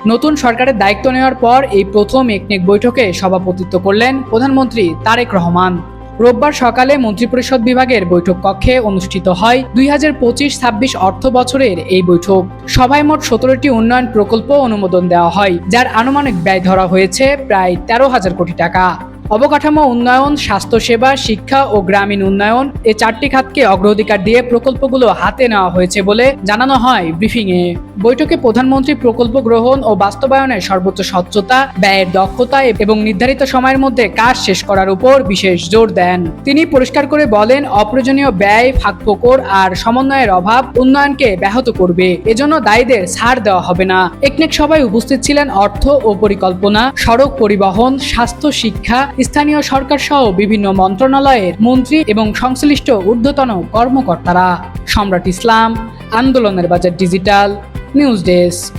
নতুন সরকারের দায়িত্ব নেওয়ার পর এই প্রথম একনেক বৈঠকে সভাপতিত্ব করলেন প্রধানমন্ত্রী তারেক রহমান। রোববার সকালে মন্ত্রিপরিষদ বিভাগের বৈঠক কক্ষে অনুষ্ঠিত হয় 2025-26 অর্থ বছরের এই বৈঠক। সভায় মোট 17টি উন্নয়ন প্রকল্প অনুমোদন দেওয়া হয়, যার আনুমানিক ব্যয় ধরা হয়েছে প্রায় 13,000 কোটি টাকা। অবকাঠামো উন্নয়ন, স্বাস্থ্যসেবা, শিক্ষা ও গ্রামীণ উন্নয়ন এ 4টি খাতকে অগ্রাধিকার দিয়ে প্রকল্পগুলো হাতে নেওয়া হয়েছে বলে জানানো হয় ব্রিফিংয়ে। বৈঠকে প্রধানমন্ত্রী প্রকল্প গ্রহণ ও বাস্তবায়নের সর্বোচ্চ স্বচ্ছতা, ব্যয়ের দক্ষতা এবং নির্ধারিত সময়ের মধ্যে কাজ শেষ করার উপর বিশেষ জোর দেন। তিনি পরিষ্কার করে বলেন, অপ্রয়োজনীয় ব্যয়, ফাঁকফোকর আর সমন্বয়ের অভাব উন্নয়নকে ব্যাহত করবে। এজন্য দায়ীদের ছাড় দেওয়া হবে না। একনেক সভায় উপস্থিত ছিলেন অর্থ ও পরিকল্পনা, সড়ক পরিবহন, স্বাস্থ্য, শিক্ষা, স্থানীয় সরকার সহ বিভিন্ন মন্ত্রণালয়ের মন্ত্রী এবং সংশ্লিষ্ট ঊর্ধ্বতন কর্মকর্তারা। সম্রাট ইসলাম, আন্দোলনের বাজার ডিজিটাল নিউজ ডেস্ক।